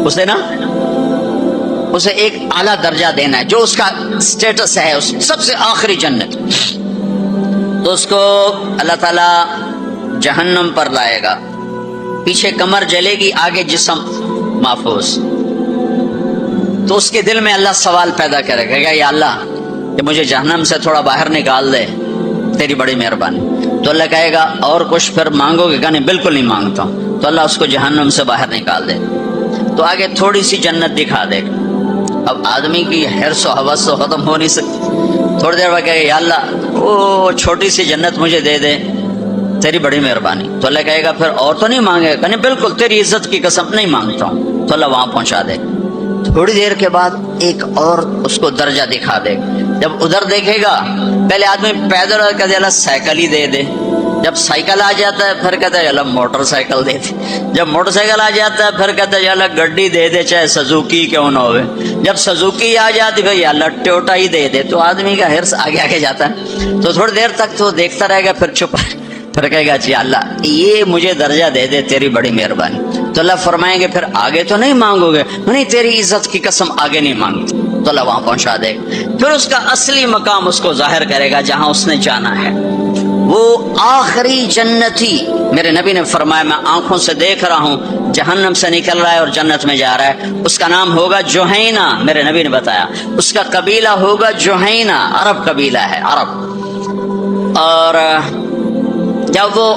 اسے نا اسے ایک اعلیٰ درجہ دینا ہے جو اس کا سٹیٹس ہے، اس سب سے آخری جنت، تو اس کو اللہ تعالی جہنم پر لائے گا، پیچھے کمر جلے گی، آگے جسم محفوظ، تو اس کے دل میں اللہ سوال پیدا کرے گا، یا اللہ کہ مجھے جہنم سے تھوڑا باہر نکال دے، تیری بڑی مہربانی۔ تو اللہ کہے گا اور کچھ پھر مانگو گے؟ کہنے بالکل نہیں مانگتا ہوں۔ تو اللہ اس کو جہنم سے باہر نکال دے، تو آگے تھوڑی سی جنت دکھا دے گا۔ اب آدمی کی حرص و حوث تو ختم ہو نہیں سکتی، تھوڑی دیر بعد کہے گا یا اللہ وہ چھوٹی سی جنت مجھے دے دے، تیری بڑی مہربانی۔ تو اللہ کہے گا پھر اور تو نہیں مانگے گا؟ کہنے بالکل تیری عزت کی قسم نہیں مانگتا ہوں۔ تو اللہ وہاں پہنچا دے گا۔ تھوڑی دیر کے بعد ایک اور اس کو درجہ دکھا دے گا۔ جب ادھر دیکھے گا، پہلے آدمی پیدل کہتے ہیں اللہ سائیکل ہی دے دے، جب سائیکل آ جاتا ہے پھر کہتا ہے اللہ موٹر سائیکل دے دے، جب موٹر سائیکل آ جاتا ہے پھر کہتا ہے اللہ گڈی دے دے چاہے سزوکی کیوں نہ ہوئے، جب سزوکی آ جاتی بھائی اللہ ٹوٹا ہی دے دے۔ تو آدمی کا حرص آگے آگے جاتا ہے، تو تھوڑی دیر تک تو دیکھتا رہے گا، پھر چپ، پھر کہے گا جی اللہ یہ مجھے درجہ دے دے، تیری بڑی مہربانی۔ تو اللہ فرمائیں گے پھر آگے تو نہیں مانگو گے؟ نہیں تیری عزت کی قسم آگے نہیں مانگتی۔ تو اللہ وہاں پہنچا دے گا، پھر اس کا اصلی مقام اس کو ظاہر کرے گا جہاں اس نے جانا ہے، وہ آخری جنتی۔ میرے نبی نے فرمایا میں آنکھوں سے دیکھ رہا ہوں جہنم سے نکل رہا ہے اور جنت میں جا رہا ہے، اس کا نام ہوگا جوہینہ۔ میرے نبی نے بتایا اس کا قبیلہ ہوگا جوہینہ، عرب قبیلہ ہے، عرب۔ اور جب وہ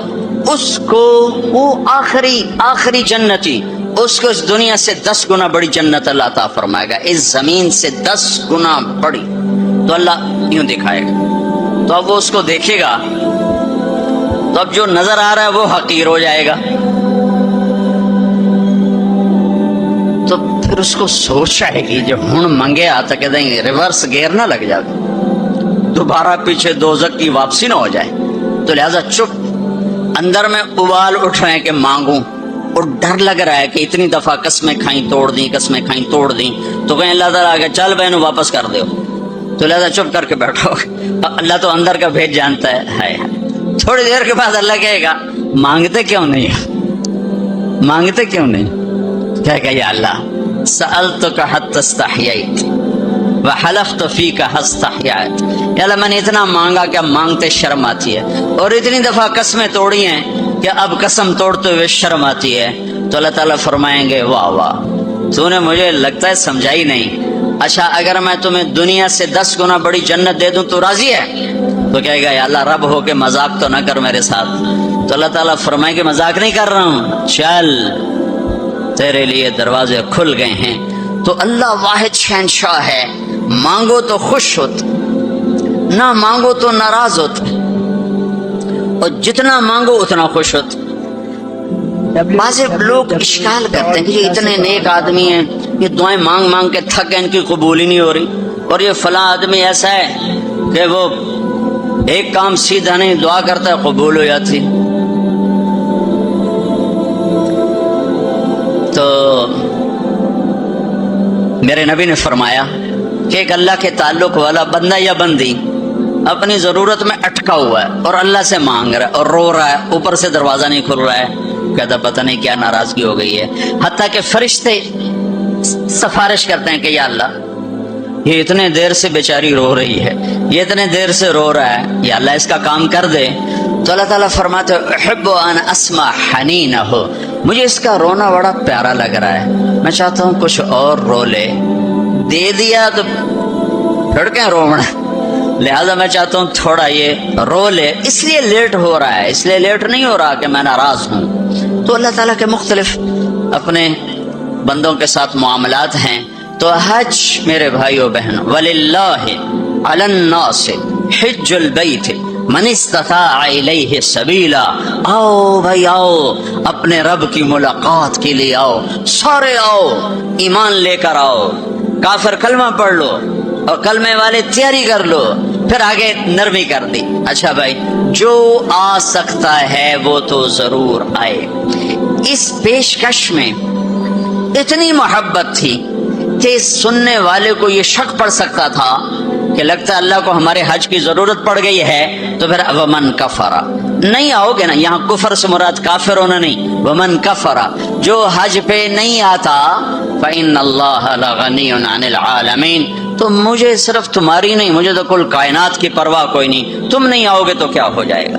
اس کو وہ آخری جنتی، اس کو اس دنیا سے 10 گنا بڑی جنت اللہ عطا فرمائے گا، اس زمین سے 10 گنا بڑی۔ تو اللہ یوں دکھائے گا، تو اب وہ اس کو دیکھے گا، تو اب جو نظر آ رہا ہے وہ حقیر ہو جائے گا۔ تو پھر اس کو سوچ آئے گی جو ہن منگے آتا کہ دیں ریورس گیئر نہ لگ جائے، دوبارہ پیچھے دوزخ کی واپسی نہ ہو جائے۔ تو لہذا چپ، اندر میں ابال اٹھ رہے ہیں کہ مانگوں، اور ڈر لگ رہا ہے کہ اتنی دفعہ قسمیں کھائیں توڑ دیں، قسمیں کھائیں توڑ دیں، تو کہیں اللہ تعالیٰ آگے چل بہنوں واپس کر دو، تو لہذا چپ کر کے بیٹھو۔ اللہ تو اندر کا بھید جانتا ہے۔ تھوڑی دیر کے بعد اللہ کہے گا مانگتے کیوں نہیں، مانگتے کیوں نہیں؟ کہے گا یا اللہ سألتک حتی استحییت وحلفت فیک حتی استحییت، یا اللہ میں نے اتنا مانگا کہ اب مانگتے شرم آتی ہے، اور اتنی دفعہ قسمیں توڑی ہیں کہ اب قسم توڑتے ہوئے شرم آتی ہے۔ تو اللہ تعالیٰ فرمائیں گے واہ واہ تو نے مجھے لگتا ہے سمجھائی نہیں، اچھا اگر میں تمہیں دنیا سے 10 گنا بڑی جنت دے دوں تو راضی ہے؟ تو کہے گا یا اللہ رب ہو کے مذاق تو نہ کر میرے ساتھ۔ تو اللہ تعالیٰ فرمائیں گے مذاق نہیں کر رہا ہوں، چل تیرے لیے دروازے کھل گئے ہیں۔ تو اللہ واحد شہنشاہ ہے، مانگو تو خوش ہوتا، نہ مانگو تو ناراض ہوتا، اور جتنا مانگو اتنا خوش ہوتا۔ بعض لوگ اشکال کرتے ہیں کہ یہ اتنے نیک آدمی ہیں، یہ دعائیں مانگ مانگ کے تھک گئے، ان کی قبول ہی نہیں ہو رہی، اور یہ فلاں آدمی ایسا ہے کہ وہ ایک کام سیدھا نہیں دعا کرتا ہے قبول ہو جاتی۔ تو میرے نبی نے فرمایا کہ ایک اللہ کے تعلق والا بندہ یا بندی اپنی ضرورت میں اٹکا ہوا ہے اور اللہ سے مانگ رہا ہے اور رو رہا ہے، اوپر سے دروازہ نہیں کھل رہا ہے، کہتا پتہ نہیں کیا ناراضگی ہو گئی ہے، حتیٰ کہ فرشتے سفارش کرتے ہیں کہ یا اللہ یہ اتنے دیر سے بیچاری رو رہی ہے، یہ اتنے دیر سے رو رہا ہے، یا اللہ اس کا کام کر دے۔ تو اللہ تعالیٰ فرماتے احب ان اسمع حنینہ، مجھے اس کا رونا بڑا پیارا لگ رہا ہے، میں چاہتا ہوں کچھ اور رو لے، دے دیا تو پھر کہیں رونا، لہذا میں چاہتا ہوں تھوڑا یہ رو لے، اس لیے لیٹ ہو رہا ہے، اس لیے لیٹ نہیں ہو رہا کہ میں ناراض ہوں۔ تو اللہ تعالیٰ کے مختلف اپنے بندوں کے ساتھ معاملات ہیں۔ تو حج میرے بھائیو بہنوں، وَلِلَّهِ عَلَى النَّاسِ حِجُّ الْبَيْتِ مَنِ اسْتَطَاعَ إِلَيْهِ سَبِيلًا، آؤ بھائی آؤ، اپنے رب کی ملاقات کے لیے آؤ، سارے آؤ، ایمان لے کر آؤ، کافر کلمہ پڑھ لو اور کلمے والے تیاری کر لو، پھر آگے نرمی کر دی، اچھا بھائی جو آ سکتا ہے وہ تو ضرور آئے۔ اس پیشکش میں اتنی محبت تھی کہ سننے والے کو یہ شک پڑ سکتا تھا کہ لگتا ہے اللہ کو ہمارے حج کی ضرورت پڑ گئی ہے، تو پھر ومن کفر، نہیں آؤ گے نا، یہاں کفر سے مراد کافر ہونا نہیں، ومن کفر، جو حج پہ نہیں آتا، فإن اللہ لغنی عن العالمین، تو مجھے صرف تمہاری نہیں، مجھے تو کل کائنات کی پرواہ کوئی نہیں، تم نہیں آؤ گے تو کیا ہو جائے گا۔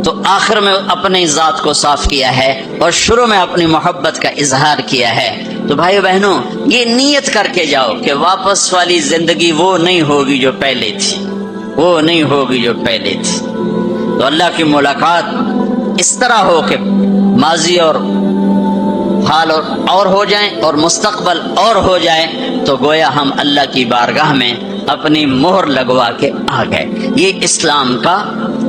تو آخر میں اپنی ذات کو صاف کیا ہے اور شروع میں اپنی محبت کا اظہار کیا ہے۔ تو بھائی بہنوں، یہ نیت کر کے جاؤ کہ واپس والی زندگی وہ نہیں ہوگی جو پہلے تھی، وہ نہیں ہوگی جو پہلے تھی۔ تو اللہ کی ملاقات اس طرح ہو کہ ماضی اور حال اور ہو جائیں اور مستقبل اور ہو جائے، تو گویا ہم اللہ کی بارگاہ میں اپنی مہر لگوا کے آ گئے۔ یہ اسلام کا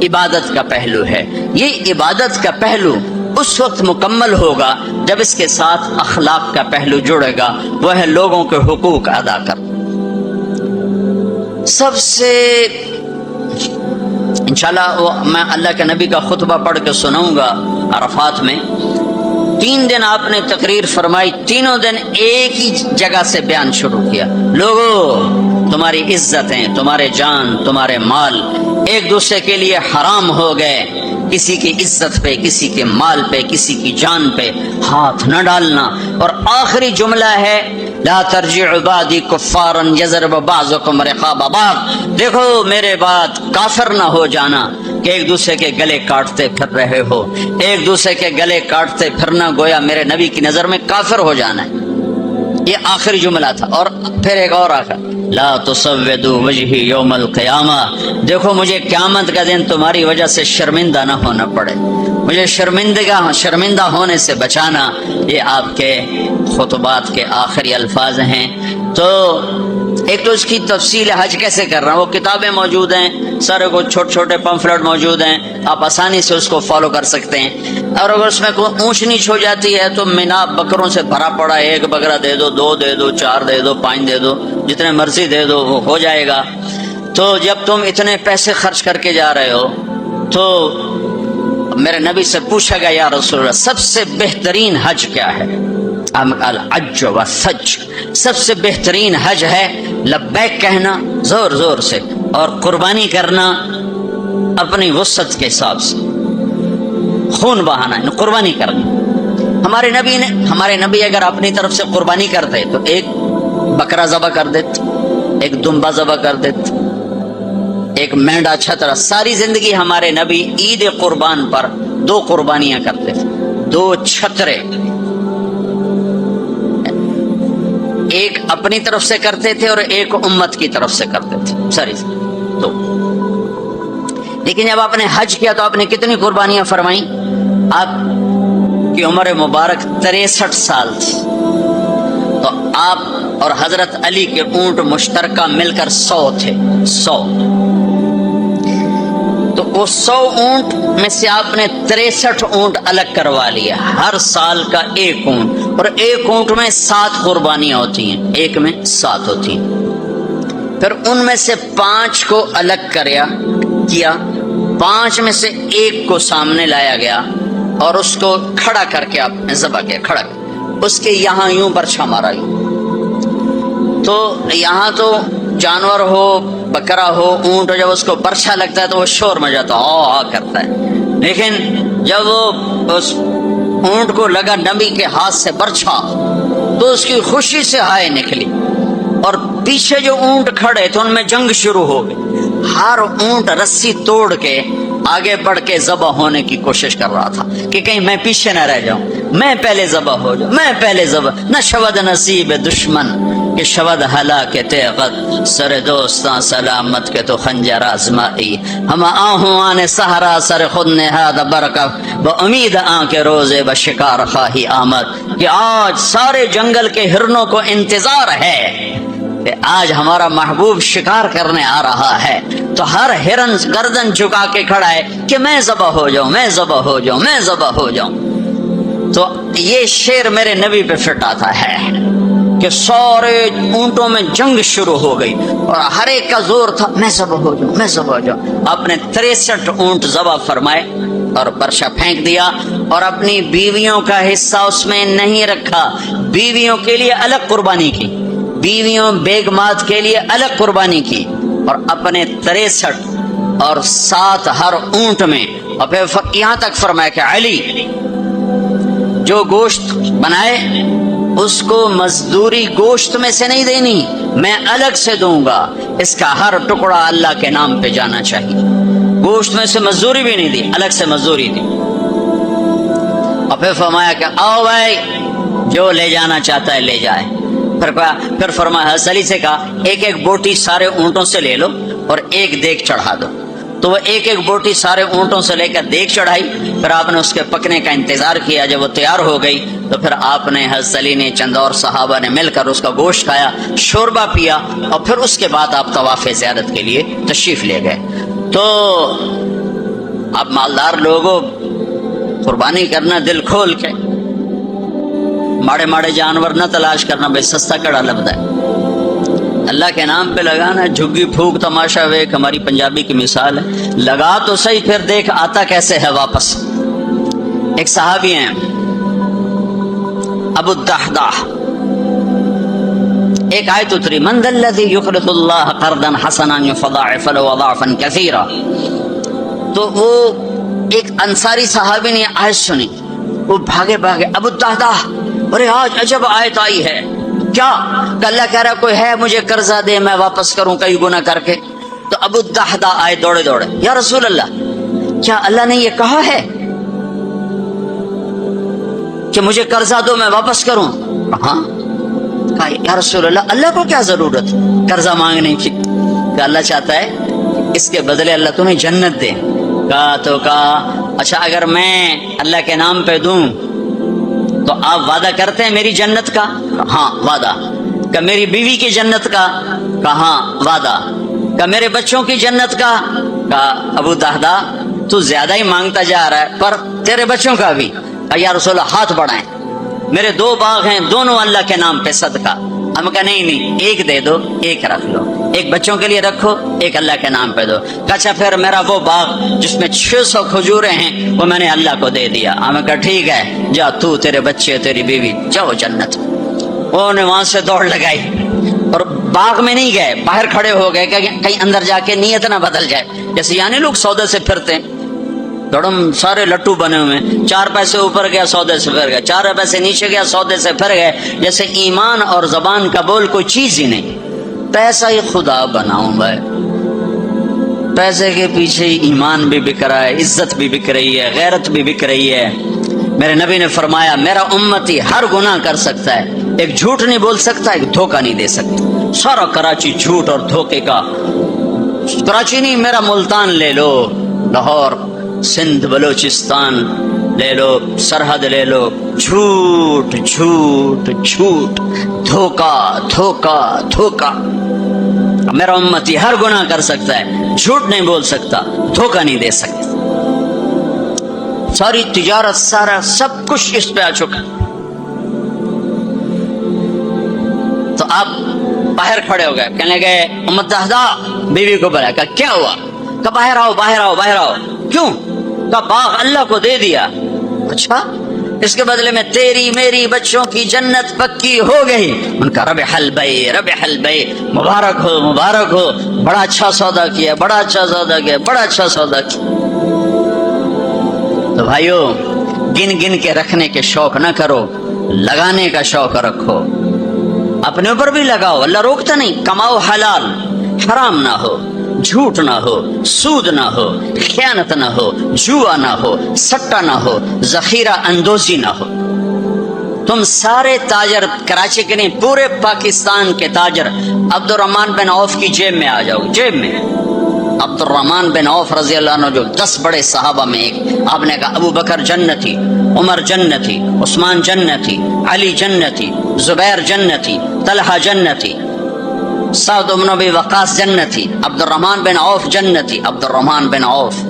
عبادت کا پہلو ہے۔ یہ عبادت کا پہلو اس وقت مکمل ہوگا جب اس کے ساتھ اخلاق کا پہلو جڑے گا، وہ ہے لوگوں کے حقوق ادا کر۔ سب سے انشاءاللہ میں اللہ کے نبی کا خطبہ پڑھ کے سناؤں گا عرفات میں۔ 3 دن آپ نے تقریر فرمائی، تینوں دن ایک ہی جگہ سے بیان شروع کیا، لوگوں تمہاری عزتیں، تمہارے جان، تمہارے مال ایک دوسرے کے لیے حرام ہو گئے، کسی کی عزت پہ، کسی کے مال پہ، کسی کی جان پہ ہاتھ نہ ڈالنا۔ اور آخری جملہ ہے لا ترجعوا بعدی کفارا یضرب بعضکم رقاب بعض، دیکھو میرے بعد کافر نہ ہو جانا کہ ایک دوسرے کے گلے کاٹتے پھر رہے ہو، ایک دوسرے کے گلے کاٹتے پھرنا گویا میرے نبی کی نظر میں کافر ہو جانا ہے۔ یہ آخری جملہ تھا۔ اور پھر ایک اور آخر، لا تسودوا وجہی یوم القیامہ، دیکھو مجھے قیامت کا دن تمہاری وجہ سے شرمندہ نہ ہونا پڑے، مجھے شرمندہ ہونے سے بچانا۔ یہ آپ کے خطبات کے آخری الفاظ ہیں۔ تو ایک تو اس کی تفصیل حج کیسے کر رہا ہوں، وہ کتابیں موجود ہیں، سارے کو چھوٹے چھوٹے پمفلٹ موجود ہیں، آپ آسانی سے اس کو فالو کر سکتے ہیں۔ اور اگر اس میں کوئی اونچ نیچ ہو جاتی ہے تو مینا بکروں سے بھرا پڑا ہے، 1 بکرا دے دو، 2 دے دو، 4 دے دو، 5 دے دو، جتنے مرضی دے دو، وہ ہو جائے گا۔ تو جب تم اتنے پیسے خرچ کر کے جا رہے ہو تو میرے نبی سے پوچھا گیا یا رسول اللہ سب سے بہترین حج کیا ہے؟ الحج والثج، سب سے بہترین حج ہے لبیک کہنا زور زور سے اور قربانی کرنا اپنی وسعت کے حساب سے، خون بہانا، قربانی کرنا۔ ہمارے نبی اگر اپنی طرف سے قربانی کرتے تو 1 بکرا ذبح کر دیتے، 1 دمبا ذبح کر دیتے، 1 مینڈا چھترا۔ ساری زندگی ہمارے نبی عید قربان پر 2 قربانیاں کرتے تھے، 2 چھترے، 1 اپنی طرف سے کرتے تھے اور 1 امت کی طرف سے کرتے تھے، ساری 2۔ لیکن جب آپ نے حج کیا تو آپ نے کتنی قربانیاں فرمائیں؟ آپ کی عمر مبارک 63 سال تھی، تو آپ اور حضرت علی کے اونٹ مشترکہ مل کر 100 تھے، 100۔ تو وہ 100 اونٹ میں سے آپ نے 63 اونٹ الگ کروا لیا، ہر سال کا 1 اونٹ، اور 1 اونٹ میں 7 قربانیاں ہوتی ہیں، 1 میں 7 ہوتی ہیں۔ پھر ان میں سے 5 کو الگ کیا، 5 میں سے 1 کو سامنے لایا گیا اور اس کو کھڑا کر کے آپ نے ذبح کیا، کھڑا کر اس کے یہاں یوں برچھا مارا یوں۔ تو یہاں تو جانور ہو، بکرا ہو، اونٹ ہو، جب اس کو برچھا لگتا ہے تو وہ شور مچاتا ہے، کرتا ہے۔ لیکن جب وہ اس اونٹ کو لگا نبی کے ہاتھ سے برچھا تو اس کی خوشی سے ہائے نکلی، اور پیچھے جو اونٹ کھڑے تھے ان میں جنگ شروع ہو گئی۔ ہر اونٹ رسی توڑ کے آگے بڑھ کے ذبح ہونے کی کوشش کر رہا تھا کہ کہیں میں پیچھے نہ رہ جاؤں، میں پہلے ذبح ہو جاؤں، میں پہلے ذبح۔ نہ شود نصیب دشمن کہ شود ہلاکے تیغت، سر دوستاں سلامت کے تو خنجر آزمائی، ہم آہوں آنے سہرا سر خود نہاد برکف، با امید آن کے روزے بشکار خواہی آمد، کہ آج سارے جنگل کے ہرنوں کو انتظار ہے کہ آج ہمارا محبوب شکار کرنے آ رہا ہے۔ تو ہر ہرن گردن جھکا کے کھڑا ہے کہ میں ذبح ہو جاؤں، میں ذبح ہو جاؤں، میں ذبح ہو جاؤں۔ تو یہ شعر میرے نبی پہ فٹ آتا ہے کہ سارے اونٹوں میں جنگ شروع ہو گئی اور ہر ایک کا زور تھا میں ذبح ہو جاؤں، میں ذبح ہو جاؤں۔ آپ نے 63 اونٹ ذبح فرمائے اور برشا پھینک دیا، اور اپنی بیویوں کا حصہ اس میں نہیں رکھا، بیویوں کے لیے الگ قربانی کی، بیویوں بیگمات کے لیے الگ قربانی کی، اور اپنے 63 اور 7 ہر اونٹ میں. اور پھر یہاں تک فرمایا کہ علی جو گوشت بنائے اس کو مزدوری گوشت میں سے نہیں دینی، میں الگ سے دوں گا، اس کا ہر ٹکڑا اللہ کے نام پہ جانا چاہیے. گوشت میں سے مزدوری بھی نہیں دی، الگ سے مزدوری دی. اور پھر فرمایا کہ آؤ بھائی جو لے جانا چاہتا ہے لے جائے. پھر فرمایا حضرت علی سے کہا ایک ایک بوٹی سارے اونٹوں سے لے لو اور ایک دیگ چڑھا دو. تو وہ ایک ایک بوٹی سارے اونٹوں سے لے کر دیگ چڑھائی. پھر آپ نے اس کے پکنے کا انتظار کیا. جب وہ تیار ہو گئی تو پھر آپ نے حضرت علی نے چند اور صحابہ نے مل کر اس کا گوشت کھایا، شوربہ پیا، اور پھر اس کے بعد آپ طواف زیارت کے لیے تشریف لے گئے. تو اب مالدار لوگوں قربانی کرنا دل کھول کے، ماڑے ماڑے جانور نہ تلاش کرنا، بھائی سستا کڑا لبدا ہے. اللہ کے نام پہ لگانا، جھگی پھونک تماشا ویک ہماری پنجابی کی مثال ہے. لگا تو صحیح، پھر دیکھ آتا کیسے ہے واپس. ایک صحابی ہیں ابو الدحداح، ایک آیت اتری من ذا الذی یقرض اللہ قرضا حسنا یضاعف له اضعافا کثیرا. تو وہ ایک انصاری صحابی نے آیت سنی، وہ بھاگے ابو الدحداح، ارے آج عجب آیت آئی ہے. کیا؟ کہ اللہ کہہ رہا کوئی ہے مجھے قرضہ دے میں واپس کروں کئی گنا کر کے. تو ابو الدحداح آئے دوڑے دوڑے، یا رسول اللہ کیا اللہ نے یہ کہا ہے کہ مجھے قرضہ دو میں واپس کروں؟ ہاں. کہا یا رسول اللہ اللہ کو کیا ضرورت قرضہ مانگنے کی؟ کہ اللہ چاہتا ہے اس کے بدلے اللہ تمہیں جنت دے. کہا اچھا اگر میں اللہ کے نام پہ دوں تو آپ وعدہ کرتے ہیں میری جنت کا؟ ہاں وعدہ. کہ میری بیوی کی جنت کا؟ کہاں وعدہ. کہ میرے بچوں کی جنت کا؟ کہا ابو دہدا تو زیادہ ہی مانگتا جا رہا ہے، پر تیرے بچوں کا بھی. یا رسول اللہ ہاتھ بڑھائیں، میرے 2 باغ ہیں دونوں اللہ کے نام پہ صدقہ. ہم کہا نہیں ایک دے دو، ایک رکھ لو، ایک بچوں کے لیے رکھو، ایک اللہ کے نام پہ دو. اچھا پھر میرا وہ باغ جس میں 600 کھجوریں ہیں وہ میں نے اللہ کو دے دیا. ہمیں کہا ٹھیک ہے جا تو تیرے بچے تیری بیوی جاؤ جنت. انہوں نے وہاں سے دوڑ لگائی اور باغ میں نہیں گئے، باہر کھڑے ہو گئے کہ کہیں اندر جا کے نیت نہ بدل جائے. جیسے یعنی لوگ سودے سے پھرتے ہیں، دوڑم سارے لٹو بنے ہوئے، 4 پیسے اوپر گیا سودے سے پھر گئے، 4 پیسے نیچے گیا سودے سے پھر گئے. جیسے ایمان اور زبان کا بول کوئی چیز ہی نہیں. پیسہ ہی خدا بناؤں بھائی، پیسے کے پیچھے ایمان بھی بک رہا ہے، عزت بھی بک رہی ہے، غیرت بھی بک رہی ہے. میرے نبی نے فرمایا میرا امتی ہر گناہ کر سکتا ہے، ایک جھوٹ نہیں بول سکتا، ایک دھوکہ نہیں دے سکتا. سارا کراچی جھوٹ اور دھوکے کا. کراچی نہیں، میرا ملتان لے لو، لاہور، سندھ، بلوچستان لے لو، سرحد لے لو، جھوٹ جھوٹ جھوٹ، دھوکا دھوکا دھوکا. میرا امتی ہر گناہ کر سکتا ہے، جھوٹ نہیں بول سکتا، دھوکا نہیں دے سکتا. ساری تجارت سارا سب کچھ اس پہ آ چکا. تو آپ باہر کھڑے ہو گئے، کہنے گئے امت دہدا، بیوی کو بلایا، کہا کیا ہوا؟ کہا باہر آؤ باہر آؤ باہر آؤ. کیوں؟ کہا باغ اللہ کو دے دیا. اچھا اس کے بدلے میں تیری میری بچوں کی جنت پکی ہو گئی. ان کا ربح البیع ربح البیع، مبارک ہو مبارک ہو، بڑا اچھا سودا کیا، بڑا اچھا سودا کیا، بڑا اچھا سودا کیا. تو بھائیو گن گن کے رکھنے کے شوق نہ کرو، لگانے کا شوق رکھو. اپنے اوپر بھی لگاؤ، اللہ روکتا نہیں. کماؤ حلال، حرام نہ ہو، جھوٹ نہ ہو، سود نہ ہو، خیانت نہ ہو، جوا نہ ہو، سٹا نہ ہو، ذخیرہ اندوزی نہ ہو. تم سارے تاجر، کراچی کے نہیں پورے پاکستان کے تاجر عبد الرحمن بن عوف کی جیب میں آ جاؤ. جیب میں عبد الرحمن بن عوف رضی اللہ عنہ جو 10 بڑے صحابہ میں ایک، آپ نے کہا ابو بکر جنتی، عمر جنتی، عثمان جنتی، علی جنتی، زبیر جنتی، طلحہ جنتی، سعد بن ابی وقاص جنتی، عبد الرحمن بن عوف جنتی، عبد الرحمن بن عوف،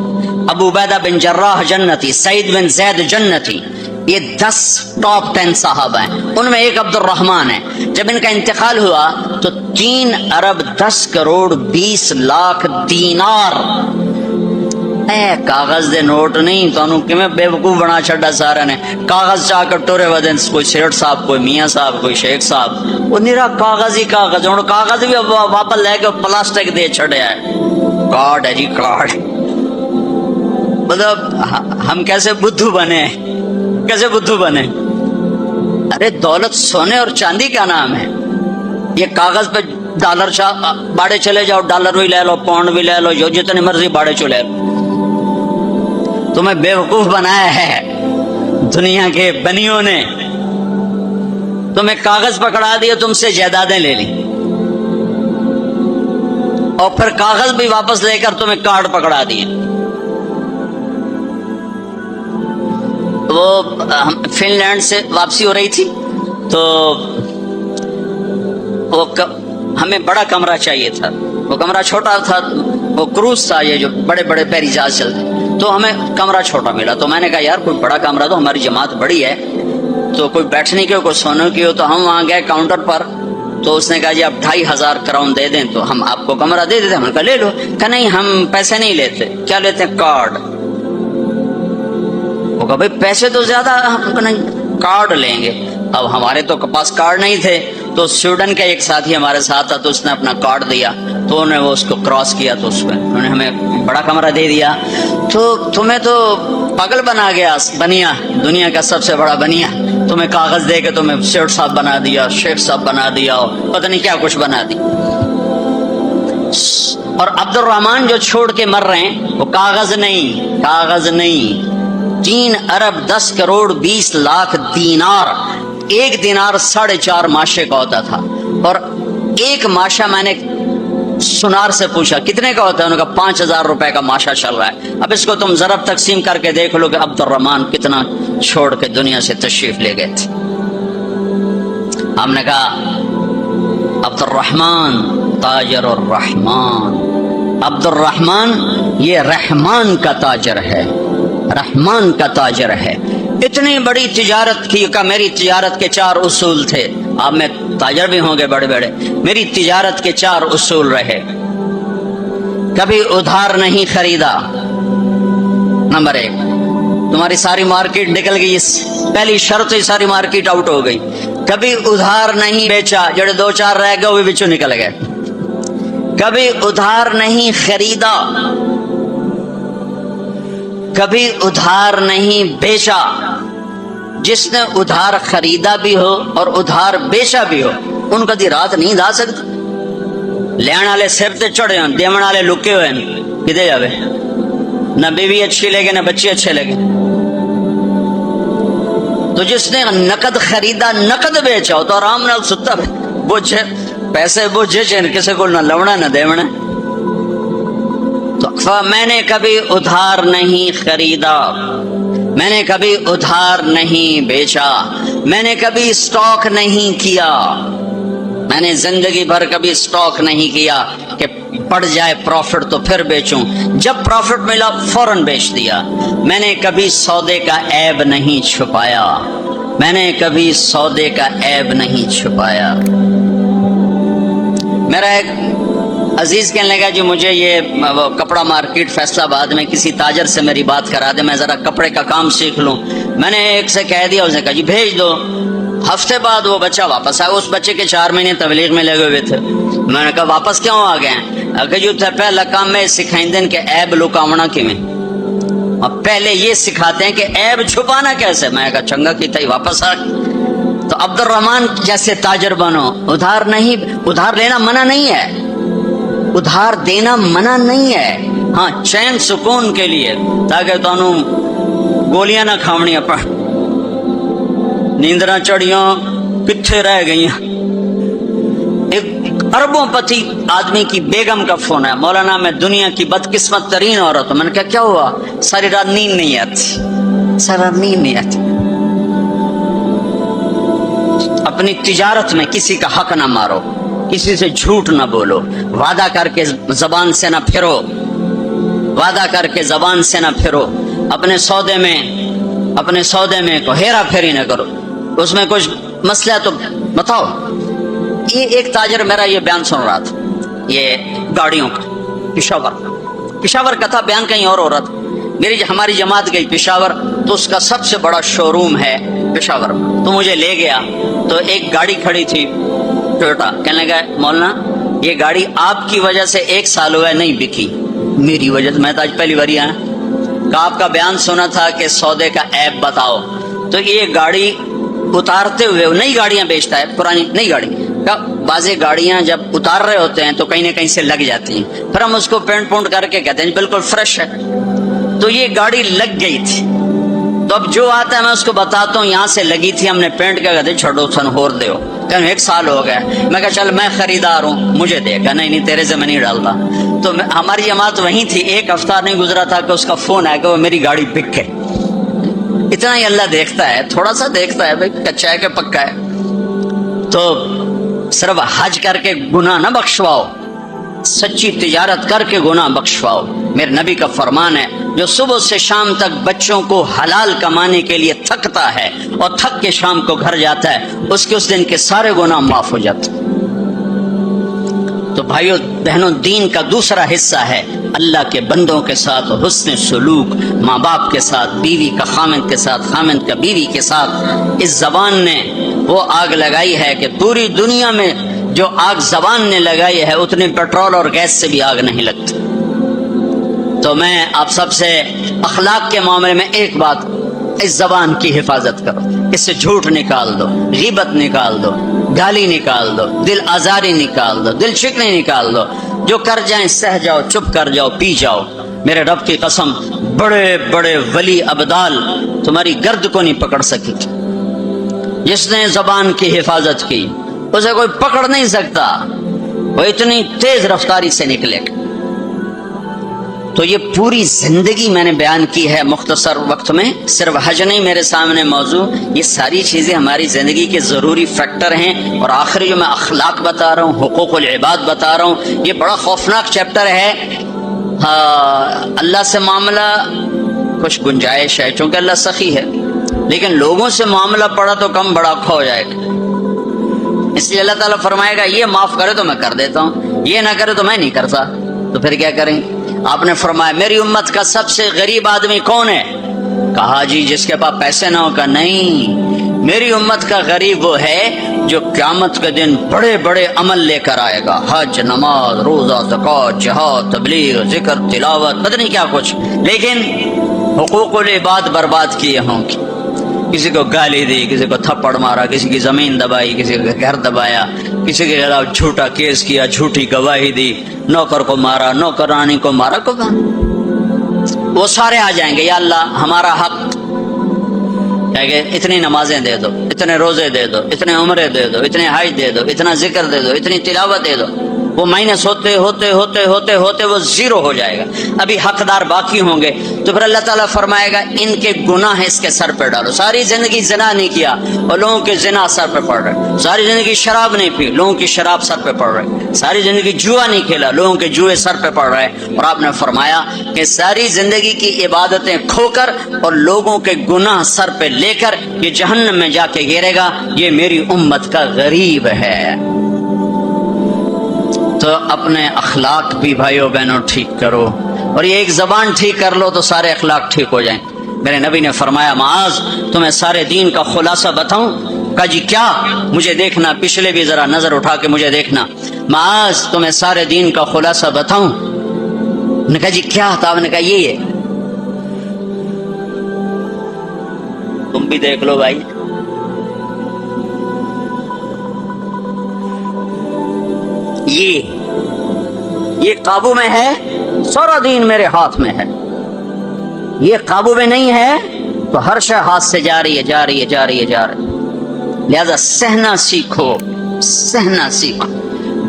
ابو عبیدہ بن جراح جنتی، سعید بن زید جنتی. یہ 10 ٹاپ 10 صحابہ ہیں، ان میں ایک عبد الرحمن ہے. جب ان کا انتقال ہوا تو 3 ارب 10 کروڑ 20 لاکھ دینار، کاغذ دے نوٹ نہیں تو کیویں بے وقوف بنا چھڈا سارا نے. کاغذ چاہ کر ٹورے ودن، کوئی سیٹ صاحب، کوئی میاں صاحب، کوئی شیخ صاحب، وہ نیرا کاغذ ہی کاغذ. ہوں کاغذ بھی واپس لے کے پلاسٹک دے چھڑیا ہے. کارڈ ہے جی کارڈ. مطلب ہم کیسے بدھو بنے, کیسے بدھو بنے. ارے دولت سونے اور چاندی کا نام ہے. یہ کاغذ پہ ڈالر باڑے چلے جاؤ, ڈالر بھی لے لو, پاؤنڈ بھی لے لو, جو جتنی مرضی باڑے چلے لو. تمہیں بیوقوف بنایا ہے دنیا کے بنیوں نے. تمہیں کاغذ پکڑا دیا, تم سے جائیدادیں لے لی, اور پھر کاغذ بھی واپس لے کر تمہیں کارڈ پکڑا دیے. وہ فن لینڈ سے واپسی ہو رہی تھی تو وہ ہمیں بڑا کمرہ چاہیے تھا. وہ کمرہ چھوٹا تھا, وہ کروز تھا, یہ جو بڑے بڑے بحری جہاز چلتے, تو ہمیں کمرہ چھوٹا ملا. تو میں نے کہا یار کوئی بڑا کمرہ, تو ہماری جماعت بڑی ہے, تو کوئی بیٹھنے کی ہو, کوئی سونے کی ہو. تو ہم وہاں گئے کاؤنٹر پر, تو اس نے کہا جی آپ 2500 کراؤن دے دیں تو ہم آپ کو کمرہ دے دیتے. ہم نے کہا لے لو. کہا نہیں ہم پیسے نہیں لیتے. کیا لیتے ہیں؟ کارڈ. وہ کہا بھائی پیسے تو زیادہ, ہم کہا نہیں کارڈ لیں گے. اب ہمارے تو پاس کارڈ نہیں تھے, تو سویڈن کا ایک ساتھی ہمارے ساتھ تھا, تو اس نے اپنا کارڈ دیا, تو انہوں نے وہ اس کو کراس کیا, تو اس کو انہوں نے ہمیں بڑا کمرہ دے دیا. تو تمہیں تو پاگل بنا گیا بنیا, دنیا کا سب سے بڑا بنیا. تمہیں کاغذ دے کے تمہیں سیٹ صاحب بنا دیا, شیخ صاحب بنا دیا, پتہ نہیں کیا کچھ بنا دی. اور عبد الرحمان جو چھوڑ کے مر رہے ہیں وہ کاغذ نہیں, کاغذ نہیں, 3 ارب 10 کروڑ 20 لاکھ دینار. ایک دینار 4.5 ماشے کا ہوتا تھا, اور ایک ماشا میں نے سنار سے پوچھا کتنے کا ہوتا ہے, انہوں نے کہا 5000 روپے کا ماشا چل رہا ہے. اب اس کو تم ضرب تقسیم کر کے دیکھ لو کہ عبد الرحمان کتنا چھوڑ کے دنیا سے تشریف لے گئے تھے. ہم نے کہا عبد الرحمان تاجر الرحمان, عبد الرحمان یہ رحمان کا تاجر ہے, رحمان کا تاجر ہے. اتنی بڑی تجارت کی کہ میری تجارت کے 4 اصول تھے. آپ میں تاجر بھی ہوں گے بڑے بڑے, میری تجارت کے 4 اصول رہے. کبھی ادھار نہیں خریدا, نمبر 1. تمہاری ساری مارکیٹ نکل گئی, پہلی شرط ہی ساری مارکیٹ آؤٹ ہو گئی. کبھی ادھار نہیں بیچا, جڑے 2-4 رہ گئے وہ بھی بچوں نکل گئے. کبھی ادھار نہیں خریدا, کبھی ادھار نہیں بیچا. جس نے ادھار خریدا بھی ہو اور ادھار بیچا بھی ہو, ان کا دی رات نیند آ سکتی. لین والے سر تے چڑھے ہوں, دیون والے لکے ہوئے ہیں, کدے جاوے. نہ بیوی اچھی لگے نہ بچے اچھے لگے. تو جس نے نقد خریدا نقد بیچا ہو تو آرام نال ستا بوجھے پیسے بوجھے چین کسی کو نہ لونا نہ دیونا. تو میں نے کبھی ادھار نہیں خریدا, میں نے کبھی ادھار نہیں بیچا, میں نے کبھی اسٹاک نہیں کیا. میں نے زندگی بھر کبھی اسٹاک نہیں کیا کہ پڑ جائے پروفٹ تو پھر بیچوں, جب پروفٹ ملا فوراً بیچ دیا. میں نے کبھی سودے کا عیب نہیں چھپایا, میں نے کبھی سودے کا عیب نہیں چھپایا. میرا ایک عزیز کہنے لگا جی مجھے یہ کپڑا مارکیٹ فیصلہ آباد میں کسی تاجر سے میری بات کرا دے, میں ذرا کپڑے کا کام سیکھ لوں. میں نے ایک سے کہہ دیا, اس نے کہا جی بھیج دو. ہفتے بعد وہ بچہ واپس آیا. اس بچے کے 4 مہینے تبلیغ میں لگے ہوئے تھے. میں نے کہا واپس کیوں آ گئے ہیں؟ کہ جو تھے پہلا کام میں سکھائیں دن کہ عیب لکاونا کیویں, اب پہلے یہ سکھاتے ہیں کہ عیب چھپانا کیسے. میں نے کہا چنگا کیتا ہی واپس آ. تو عبد الرحمان جیسے تاجر بنو. ادھار نہیں, ادھار لینا منع نہیں ہے, ادھار دینا منع نہیں ہے, ہاں چین سکون کے لیے, تاکہ تانوں گولیاں نہ کھاونی پڑ, نیندراں چڑیاں کتھے رہ گئی. ایک اربوں پتی آدمی کی بیگم کا فون ہے, مولانا میں دنیا کی بدقسمت ترین عورت ہوں. میں نے کہا کیا ہوا؟ ساری رات نیند نہیں آتی, ساری رات نیند نہیں آتی. اپنی تجارت میں کسی کا حق نہ مارو, کسی سے جھوٹ نہ بولو, وعدہ کر کے زبان سے نہ پھرو, وعدہ کر کے زبان سے نہ پھرو. اپنے سودے میں کو ہیرا پھیری نہ کرو. اس میں کچھ مسئلہ تو بتاؤ. یہ ایک تاجر میرا یہ بیان سن رہا تھا, یہ گاڑیوں کا, پشاور کا تھا بیان, کہیں اور ہو رہا تھا. ہماری جماعت گئی پشاور, تو اس کا سب سے بڑا شو روم ہے پشاور میں. تو مجھے لے گیا, تو ایک گاڑی کھڑی تھی ٹویوٹا. کہنے لگا مولانا یہ گاڑی آپ کی وجہ سے 1 سال ہوا ہے نہیں بکی. میری وجہ سے، میں تو آج پہلی بار آیا کہ آپ کا بیان سنا تھا کہ سودے کا عیب بتاؤ، تو یہ گاڑی اتارتے ہوئے، نئی گاڑیاں بیچتا ہے، پرانی نئی گاڑی، بعضی گاڑیاں جب اتار رہے ہوتے ہیں تو کہیں نہ کہیں سے لگ جاتی ہیں، پھر ہم اس کو پینٹ پونٹ کر کے کہتے ہیں بالکل فریش ہے، تو یہ گاڑی لگ گئی تھی، تو اب جو آتا ہے میں اس کو بتاتا ہوں یہاں سے لگی تھی، ہم نے پینٹ کیا، کہتے چھوڑو سن ہور دیو، کہ 1 سال ہو گیا، میں کہا چل میں خریدار ہوں مجھے دے گا، نہیں تیرے سے میں نہیں ڈالتا، تو ہماری جماعت وہیں تھی، 1 ہفتہ نہیں گزرا تھا کہ اس کا فون آیا کہ وہ میری گاڑی بک گئی۔ اتنا ہی اللہ دیکھتا ہے، تھوڑا سا دیکھتا ہے بھائی کچا ہے کہ پکا ہے، تو صرف حج کر کے گناہ نہ بخشواؤ، سچی تجارت کر کے گناہ بخشواؤ۔ میرے نبی کا فرمان ہے جو صبح سے شام تک بچوں کو حلال کمانے کے لیے تھکتا ہے اور تھک کے شام کو گھر جاتا ہے، اس کے اس دن کے سارے گناہ معاف ہو جاتے ہیں۔ تو بھائیو بہنوں، دین کا دوسرا حصہ ہے اللہ کے بندوں کے ساتھ حسن سلوک، ماں باپ کے ساتھ، بیوی کا خامند کے ساتھ، خامند کا بیوی کے ساتھ۔ اس زبان نے وہ آگ لگائی ہے کہ پوری دنیا میں جو آگ زبان نے لگائی ہے اتنے پیٹرول اور گیس سے بھی آگ نہیں لگتی۔ تو میں آپ سب سے اخلاق کے معاملے میں ایک بات، اس زبان کی حفاظت کرو، اس سے جھوٹ نکال دو، غیبت نکال دو، گالی نکال دو، دل آزاری نکال دو، دل شکنی نکال دو، جو کر جائیں سہ جاؤ، چپ کر جاؤ، پی جاؤ۔ میرے رب کی قسم، بڑے بڑے ولی ابدال تمہاری گرد کو نہیں پکڑ سکی، جس نے زبان کی حفاظت کی اسے کوئی پکڑ نہیں سکتا، وہ اتنی تیز رفتاری سے نکلے گا۔ تو یہ پوری زندگی میں نے بیان کی ہے مختصر وقت میں، صرف حج نہیں میرے سامنے موضوع، یہ ساری چیزیں ہماری زندگی کے ضروری فیکٹر ہیں۔ اور آخری جو میں اخلاق بتا رہا ہوں، حقوق العباد بتا رہا ہوں، یہ بڑا خوفناک چیپٹر ہے۔ اللہ سے معاملہ کچھ گنجائش ہے چونکہ اللہ سخی ہے، لیکن لوگوں سے معاملہ پڑا تو کم بڑا کھو جائے گا، اس لیے اللہ تعالیٰ فرمائے گا یہ معاف کرے تو میں کر دیتا ہوں، یہ نہ کرے تو میں نہیں کرتا، تو پھر کیا کریں؟ آپ نے فرمایا میری امت کا سب سے غریب آدمی کون ہے؟ کہا جی جس کے پاس پیسے نہ ہو، کا نہیں، میری امت کا غریب وہ ہے جو قیامت کے دن بڑے بڑے عمل لے کر آئے گا، حج، نماز، روزہ، زکوٰۃ، جہاد، تبلیغ، ذکر، تلاوت، پتہ نہیں کیا کچھ، لیکن حقوق العباد برباد کیے ہوں گے، کسی کو گالی دی، کسی کو تھپڑ مارا، کسی کی زمین دبائی، کسی کا گھر دبایا، کسی کے خلاف جھوٹا کیس کیا، جھوٹی گواہی دی، نوکر کو مارا، نوکرانی کو مارا، وہ سارے آ جائیں گے، یا اللہ ہمارا حق کہ اتنی نمازیں دے دو، اتنے روزے دے دو، اتنے عمرے دے دو، اتنے حج دے دو، اتنا ذکر دے دو، اتنی تلاوت دے دو، وہ مائنس ہوتے ہوتے ہوتے ہوتے ہوتے وہ زیرو ہو جائے گا، ابھی حقدار باقی ہوں گے، تو پھر اللہ تعالیٰ فرمائے گا ان کے گناہ اس کے سر پہ ڈالو۔ ساری زندگی زنا نہیں کیا اور لوگوں کے زنا سر پہ پڑ رہے، ساری زندگی شراب نہیں پی، لوگوں کی شراب سر پہ پڑ رہے، ساری زندگی جوا نہیں کھیلا، لوگوں کے جوئے سر پہ پڑ رہے، اور آپ نے فرمایا کہ ساری زندگی کی عبادتیں کھو کر اور لوگوں کے گناہ سر پہ لے کر یہ جہنم میں جا کے گرے گا، یہ میری امت کا غریب ہے۔ تو اپنے اخلاق بھی بھائیو بہنوں ٹھیک کرو، اور یہ ایک زبان ٹھیک کر لو تو سارے اخلاق ٹھیک ہو جائیں۔ میرے نبی نے فرمایا معاذ تمہیں سارے دین کا خلاصہ بتاؤں؟ کہا جی کیا؟ مجھے دیکھنا، پچھلے بھی ذرا نظر اٹھا کے مجھے دیکھنا۔ معاذ تمہیں سارے دین کا خلاصہ بتاؤں؟ نے کہا جی کیا تھا؟ نے کہا یہ ہے، تم بھی دیکھ لو بھائی، یہ قابو میں ہے، سارا دین میرے ہاتھ میں ہے، یہ قابو میں نہیں ہے تو ہر شے ہاتھ سے جا رہی ہے، جا رہی ہے، جا رہی ہے، جا رہی ہے۔ لہذا سہنا سیکھو، سہنا سیکھو۔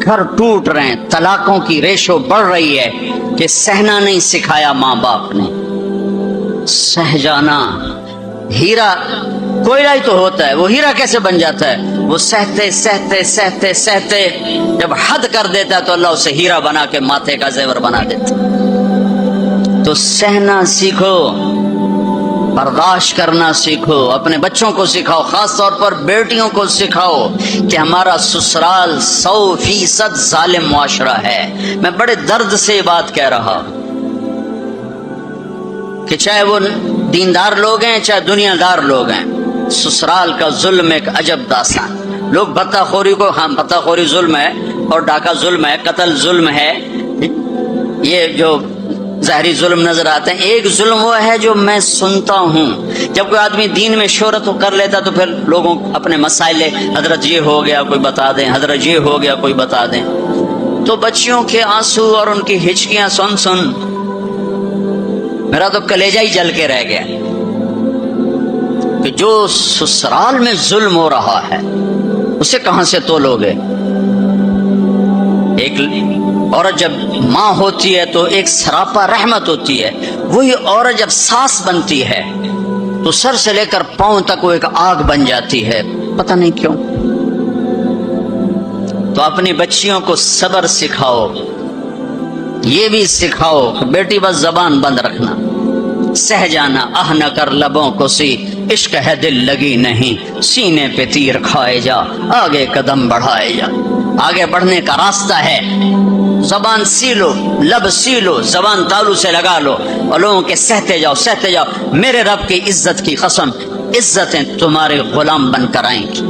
گھر ٹوٹ رہے ہیں، طلاقوں کی ریشو بڑھ رہی ہے کہ سہنا نہیں سکھایا ماں باپ نے، سہ جانا۔ ہیرا کوئلہ ہی تو ہوتا ہے، وہ ہیرا کیسے بن جاتا ہے؟ وہ سہتے سہتے سہتے سہتے جب حد کر دیتا ہے تو اللہ اسے ہیرا بنا کے ماتھے کا زیور بنا دیتا۔ تو سہنا سیکھو، برداشت کرنا سیکھو، اپنے بچوں کو سکھاؤ، خاص طور پر بیٹیوں کو سکھاؤ کہ ہمارا سسرال 100% ظالم معاشرہ ہے۔ میں بڑے درد سے یہ بات کہہ رہا ہوں کہ چاہے وہ دیندار لوگ ہیں چاہے دنیا دار لوگ ہیں، سسرال کا ظلم ایک عجب داستان۔ لوگ بطہ خوری کو، ہاں بطہ خوری ظلم ہے، اور ڈاکہ ظلم ہے، قتل ظلم ہے، یہ جو ظاہری ظلم نظر آتے ہیں. ایک ظلم وہ ہے جو میں سنتا ہوں. جب کوئی آدمی دین میں شہرت کر لیتا تو پھر لوگوں اپنے مسائل، حضرت یہ ہو گیا کوئی بتا دیں، حضرت یہ ہو گیا کوئی بتا دیں. تو بچیوں کے آنسو اور ان کی ہچکیاں سن سن میرا تو کلیجہ ہی جل کے رہ گیا کہ جو سسرال میں ظلم ہو رہا ہے اسے کہاں سے تولو گے. ایک عورت جب ماں ہوتی ہے تو ایک سراپا رحمت ہوتی ہے. وہی عورت جب ساس بنتی ہے تو سر سے لے کر پاؤں تک وہ ایک آگ بن جاتی ہے، پتہ نہیں کیوں. تو اپنی بچیوں کو صبر سکھاؤ، یہ بھی سکھاؤ کہ بیٹی بس زبان بند رکھنا، سہ جانا، آہ نہ کر لبوں کو سی، عشق ہے دل لگی نہیں، سینے پہ تیر کھائے جا، آگے قدم بڑھائے جا. آگے بڑھنے کا راستہ ہے، زبان سی لو، لب سی لو، زبان تالو سے لگا لو اور لوگوں کے سہتے جاؤ سہتے جاؤ. میرے رب کی عزت کی قسم، عزتیں تمہارے غلام بن کر آئیں گی.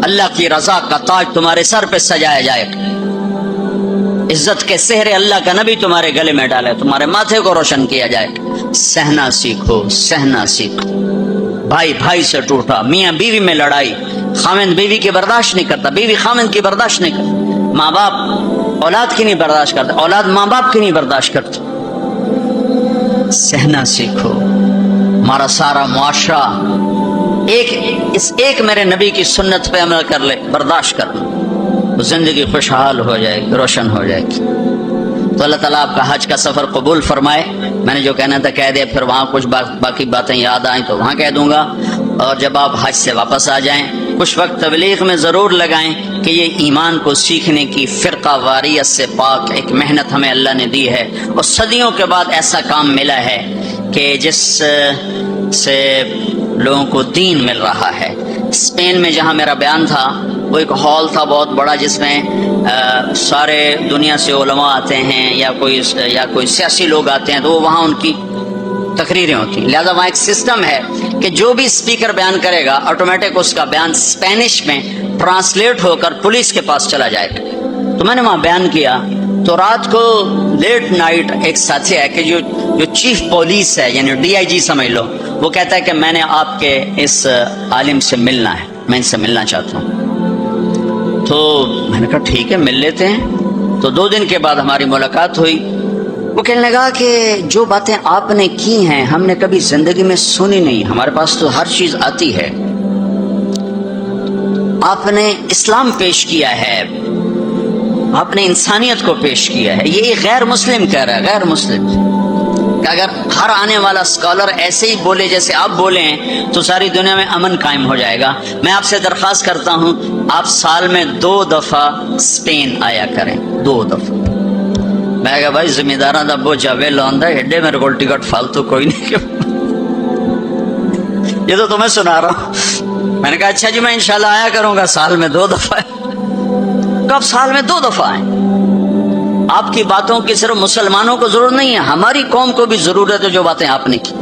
اللہ کی رضا کا تاج تمہارے سر پہ سجایا جائے گا. عزت کے سہرے اللہ کا نبی تمہارے گلے میں ڈالے، تمہارے ماتھے کو روشن کیا جائے گا. سہنا سیکھو، سہنا سیکھو. بھائی بھائی سے ٹوٹا، میاں بیوی میں لڑائی، خاوند بیوی کی برداشت نہیں کرتا، بیوی خاوند کی برداشت نہیں کرتا، ماں باپ اولاد کی نہیں برداشت کرتا، اولاد ماں باپ کی نہیں برداشت کرتا. سہنا سیکھو. ہمارا سارا معاشرہ ایک میرے نبی کی سنت پہ عمل کر لے، برداشت کر لے، زندگی خوشحال ہو جائے گی، روشن ہو جائے گی. تو اللہ تعالیٰ آپ کا حج کا سفر قبول فرمائے. میں نے جو کہنا تھا کہہ دیا، پھر وہاں کچھ باقی باتیں یاد آئیں تو وہاں کہہ دوں گا. اور جب آپ حج سے واپس آ جائیں کچھ وقت تبلیغ میں ضرور لگائیں کہ یہ ایمان کو سیکھنے کی فرقہ واریت سے پاک ایک محنت ہمیں اللہ نے دی ہے، اور صدیوں کے بعد ایسا کام ملا ہے کہ جس سے لوگوں کو دین مل رہا ہے. اسپین میں جہاں میرا بیان تھا وہ ایک ہال تھا بہت بڑا، جس میں سارے دنیا سے علماء آتے ہیں یا کوئی سیاسی لوگ آتے ہیں، تو وہ وہاں ان کی تقریریں ہوتی ہیں. لہذا وہاں ایک سسٹم ہے کہ جو بھی اسپیکر بیان کرے گا آٹومیٹک اس کا بیان اسپینش میں ٹرانسلیٹ ہو کر پولیس کے پاس چلا جائے گا. تو میں نے وہاں بیان کیا تو رات کو لیٹ نائٹ ایک ساتھی ہے کہ جو چیف پولیس ہے، یعنی ڈی آئی جی سمجھ لو، وہ کہتا ہے کہ میں نے آپ کے اس عالم سے ملنا ہے، میں ان سے ملنا چاہتا ہوں. تو میں نے کہا ٹھیک ہے مل لیتے ہیں. تو 2 دن کے بعد ہماری ملاقات ہوئی. وہ کہنے لگا کہ جو باتیں آپ نے کی ہیں ہم نے کبھی زندگی میں سنی نہیں، ہمارے پاس تو ہر چیز آتی ہے. آپ نے اسلام پیش کیا ہے، آپ نے انسانیت کو پیش کیا ہے. یہ غیر مسلم کہہ رہا ہے، غیر مسلم، کہ اگر ہر آنے والا اسکالر ایسے ہی بولے جیسے آپ بولے ہیں تو ساری دنیا میں امن قائم ہو جائے گا. میں آپ سے درخواست کرتا ہوں آپ سال میں 2 دفعہ اسپین آیا کریں، 2 دفعہ. میں کہا بھائی ذمہ داراں دا بوجھ آوے لوندا ایڈے میرے کو ٹکٹ فالتو کوئی نہیں. یہ تو تمہیں سنا رہا ہوں. میں نے کہا اچھا جی میں انشاءاللہ آیا کروں گا سال میں 2 دفعہ. کب سال میں 2 دفعہ آئیں؟ آپ کی باتوں کی صرف مسلمانوں کو ضرورت نہیں ہے، ہماری قوم کو بھی ضرورت ہے جو باتیں آپ نے کی.